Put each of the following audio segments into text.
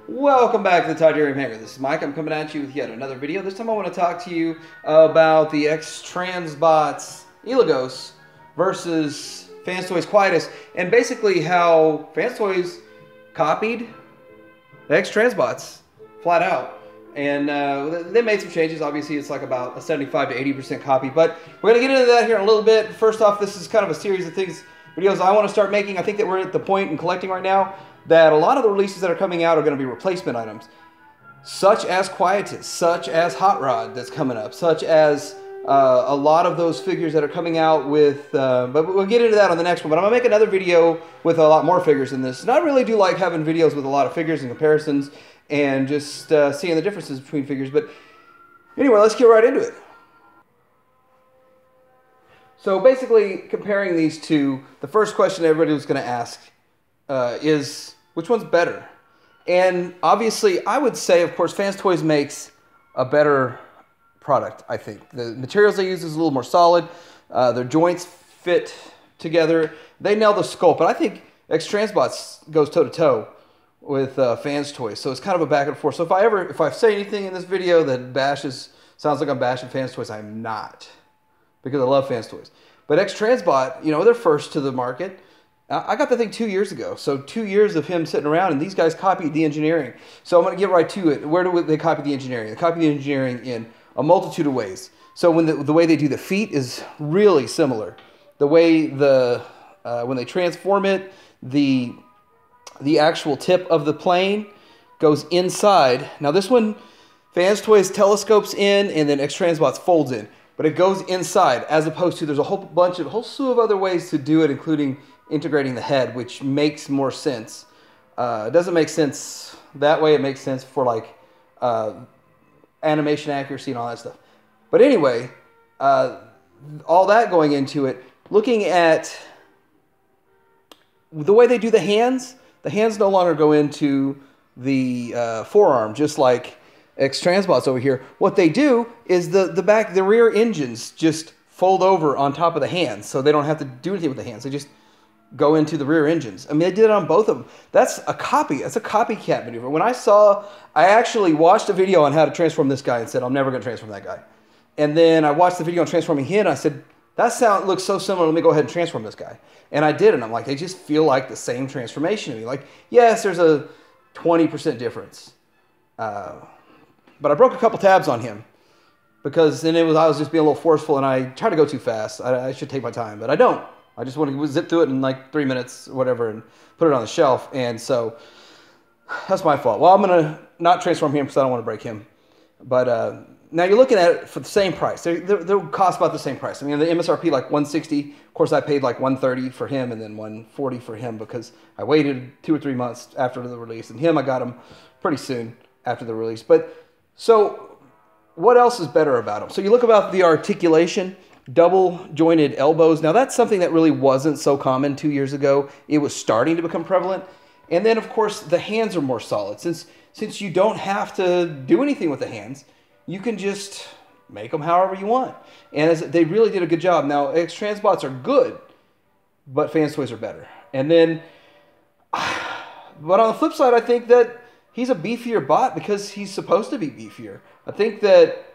Welcome back to the Titanium Hanger. This is Mike. I'm coming at you with yet another video. This time I want to talk to you about the X-Transbots Eligos versus Fanstoys Quietus, and basically how Fanstoys copied the X-Transbots flat out. And they made some changes. Obviously, it's like about a 75 to 80% copy, but we're going to get into that here in a little bit. First off, this is kind of a series of videos I want to start making. I think that we're at the point in collecting right now that a lot of the releases that are coming out are going to be replacement items, such as Quietus, such as Hot Rod that's coming up, such as a lot of those figures that are coming out with, but we'll get into that on the next one. But I'm going to make another video with a lot more figures than this. And I really do like having videos with a lot of figures and comparisons and just seeing the differences between figures. But anyway, let's get right into it. So basically, comparing these two, the first question everybody was going to ask is, which one's better? And obviously, I would say, of course, Fanstoys makes a better product, I think. The materials they use is a little more solid. Their joints fit together. They nail the sculpt. But I think X-Transbots goes toe-to-toe with Fanstoys. So it's kind of a back and forth. So if I say anything in this video that sounds like I'm bashing Fanstoys, I'm not. Because I love Fanstoys. But X-Transbot, you know, they're first to the market. I got the thing 2 years ago, so 2 years of him sitting around, and these guys copied the engineering. So I'm going to get right to it. Where do they copy the engineering? They copy the engineering in a multitude of ways. So when the way they do the feet is really similar. The way when they transform it, the actual tip of the plane goes inside. Now this one, Fanstoys telescopes in, and then X-Transbots folds in. But it goes inside, as opposed to there's a whole slew of other ways to do it, including integrating the head, which makes more sense. It doesn't make sense that way. It makes sense for like animation accuracy and all that stuff. But anyway, all that going into it, looking at the way they do the hands no longer go into the forearm, just like X-Transbots over here. What they do is the rear engines just fold over on top of the hands, so they don't have to do anything with the hands. They just go into the rear engines. I mean, they did it on both of them. That's a copy. That's a copycat maneuver. I actually watched a video on how to transform this guy and said, I'm never going to transform that guy. And then I watched the video on transforming him, and I said, that looks so similar. Let me go ahead and transform this guy. And I did, and I'm like, they just feel like the same transformation to me. Like, yes, there's a 20% difference. But I broke a couple tabs on him because then I was just being a little forceful, and I try to go too fast. I should take my time, but I don't. I just want to zip through it in like 3 minutes or whatever and put it on the shelf. And so that's my fault. Well, I'm going to not transform him because I don't want to break him. But now you're looking at it for the same price. They'll cost about the same price. I mean, the MSRP like $160. Of course, I paid like $130 for him and then $140 for him because I waited 2 or 3 months after the release. And him, I got him pretty soon after the release. But so what else is better about him? So you look about the articulation. Double jointed elbows. Now that's something that really wasn't so common 2 years ago. It was starting to become prevalent. And then of course the hands are more solid. Since you don't have to do anything with the hands, you can just make them however you want. And they really did a good job. Now X-Transbots are good, but Fanstoys are better. And then, but on the flip side, I think that he's a beefier bot because he's supposed to be beefier. I think that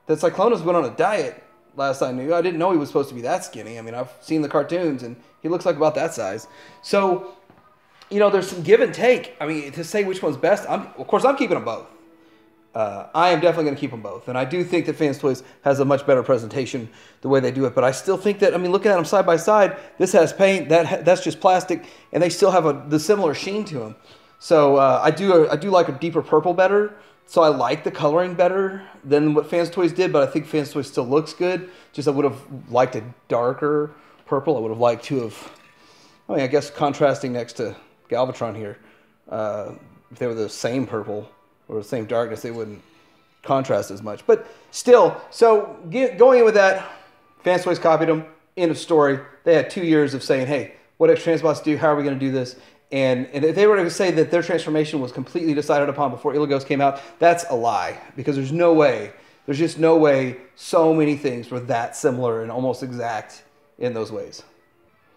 Cyclonus went on a diet. Last I knew, I didn't know he was supposed to be that skinny. I mean, I've seen the cartoons, and he looks like about that size. So, you know, there's some give and take. I mean, to say which one's best, of course, I'm keeping them both. I am definitely going to keep them both. And I do think that Fanstoys has a much better presentation the way they do it. But I still think that, I mean, looking at them side by side, this has paint, that's just plastic, and they still have the similar sheen to them. So I do like a deeper purple better. So I like the coloring better than what Fanstoys did, but I think Fanstoys still looks good. Just I would have liked a darker purple. I would have liked to have, I mean, I guess contrasting next to Galvatron here. If they were the same purple or the same darkness, they wouldn't contrast as much. But still, so going in with that, Fanstoys copied them. End of story. They had 2 years of saying, hey, what X-Transbots do? How are we going to do this? And if they were to say that their transformation was completely decided upon before Eligos came out, that's a lie. Because there's just no way so many things were that similar and almost exact in those ways.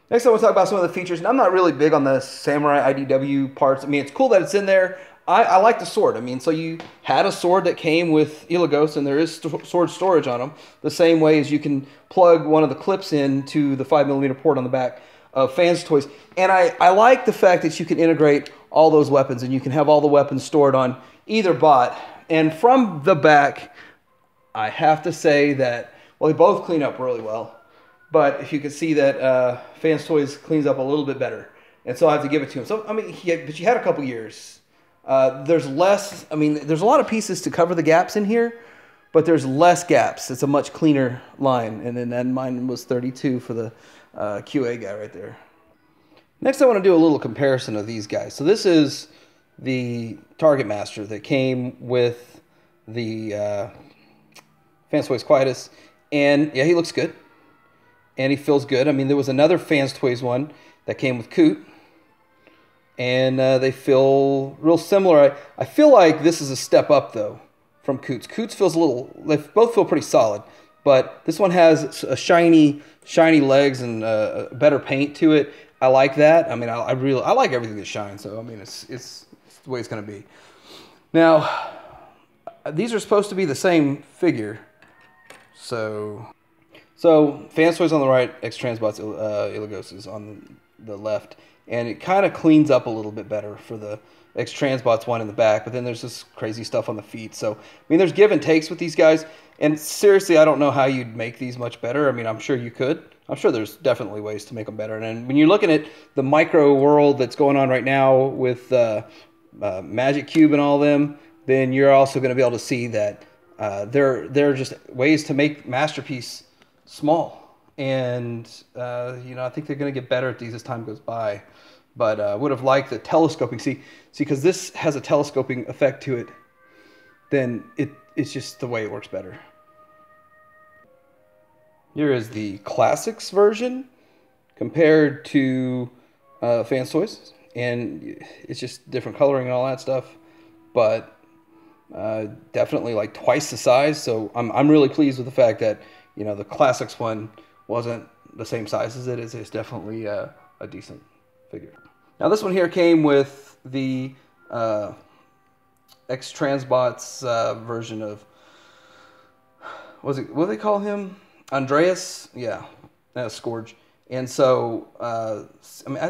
Next I want to talk about some of the features. And I'm not really big on the Samurai IDW parts. I mean, it's cool that it's in there. I like the sword. I mean, so you had a sword that came with Eligos, and there is sword storage on them, the same way as you can plug one of the clips into the 5mm port on the back of Fanstoys. And I like the fact that you can integrate all those weapons, and you can have all the weapons stored on either bot. And from the back, I have to say that, well, they both clean up really well. But if you can see that Fanstoys cleans up a little bit better. And so I have to give it to him. So, I mean, but you had a couple years. There's less, I mean, there's a lot of pieces to cover the gaps in here, but there's less gaps. It's a much cleaner line. And then mine was 32 for the QA guy right there. Next, I want to do a little comparison of these guys. So this is the Target Master that came with the Fanstoys Quietus. And yeah, he looks good. And he feels good. I mean, there was another Fanstoys one that came with Coot. And they feel real similar. I feel like this is a step up, though, from Coot's. Coot's feels a little, they both feel pretty solid. But this one has a shiny legs and better paint to it. I like that. I mean, I like everything that shines. So, I mean, it's the way it's going to be. Now, these are supposed to be the same figure. So Fanstoys on the right, X-Transbots Eligos is on the left. And it kind of cleans up a little bit better for the X-Transbots one in the back. But then there's this crazy stuff on the feet. So, I mean, there's give and takes with these guys. And seriously, I don't know how you'd make these much better. I mean, I'm sure you could. I'm sure there's definitely ways to make them better. And when you're looking at the micro world that's going on right now with Magic Cube and all them, then you're also going to be able to see that there are just ways to make Masterpiece small. And, you know, I think they're going to get better at these as time goes by. But I would have liked the telescoping. See, because this has a telescoping effect to it, then it's just the way it works better. Here is the Classics version compared to Fanstoys. And it's just different coloring and all that stuff. But definitely like twice the size. So I'm really pleased with the fact that, you know, the Classics one wasn't the same size as it is. It's definitely a decent figure. Now this one here came with the X-Transbots version of, what do they call him? Andreas? Yeah, Scourge. And so, I mean, I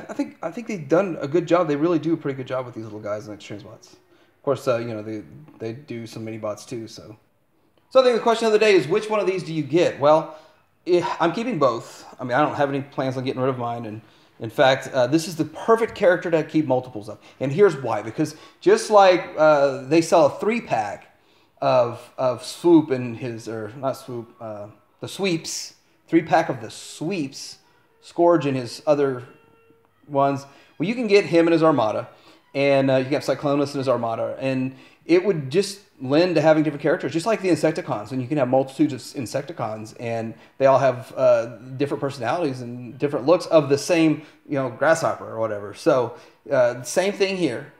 think they've done a good job. They really do a pretty good job with these little guys in X-Transbots. Of course, you know, they do some mini bots too. So I think the question of the day is, which one of these do you get? Well, I'm keeping both. I mean, I don't have any plans on getting rid of mine. And in fact, this is the perfect character to keep multiples of. And here's why. Because just like they sell a 3-pack of Swoop and his, or not Swoop, the Sweeps, 3-pack of the Sweeps, Scourge and his other ones. Well, you can get him and his Armada. And you can have Cyclonus and his Armada. And it would just lend to having different characters, just like the Insecticons. And you can have multitudes of Insecticons, and they all have different personalities and different looks of the same, you know, grasshopper or whatever. So same thing here.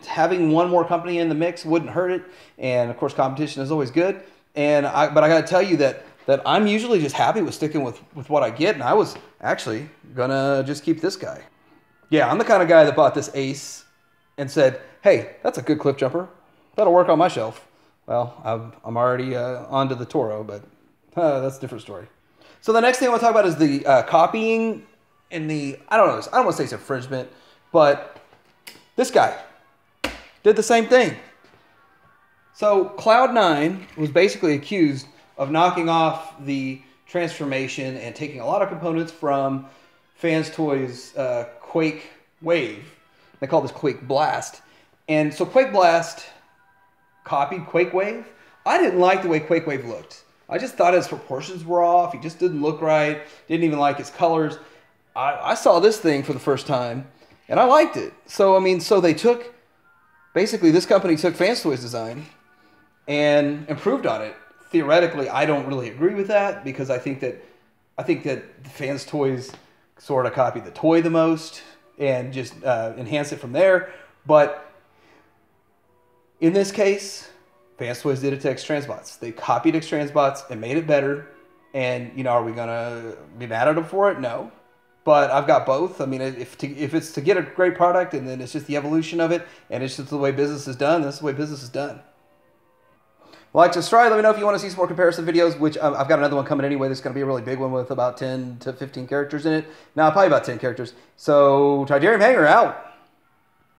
Having one more company in the mix wouldn't hurt it. And of course, competition is always good. And but I got to tell you that I'm usually just happy with sticking with what I get. And I was actually gonna just keep this guy. Yeah, I'm the kind of guy that bought this Ace and said, hey, that's a good cliff jumper. That'll work on my shelf. Well, I'm already onto the Toro, but that's a different story. So the next thing I want to talk about is the copying and the, I don't want to say it's infringement, but this guy did the same thing. So Cloud9 was basically accused of knocking off the transformation and taking a lot of components from Fanstoys Quake Wave. They call this Quake Blast. And so Quake Blast copied Quake Wave. I didn't like the way Quake Wave looked. I just thought his proportions were off. He just didn't look right. Didn't even like his colors. I saw this thing for the first time, and I liked it. So, I mean, so they took, basically this company took Fanstoys design and improved on it. Theoretically, I don't really agree with that, because I think that the Fanstoys sort of copied the toy the most and just enhanced it from there. But in this case, Fanstoys did it to X-Transbots. They copied X-Transbots and made it better. And, you know, are we going to be mad at them for it? No. But I've got both. I mean, if it's to get a great product, and then it's just the evolution of it, and it's just the way business is done, that's the way business is done. Like to try. Let me know if you want to see some more comparison videos, which I've got another one coming anyway. That's going to be a really big one with about 10 to 15 characters in it. Now, probably about 10 characters. So, Tridarium Hanger out.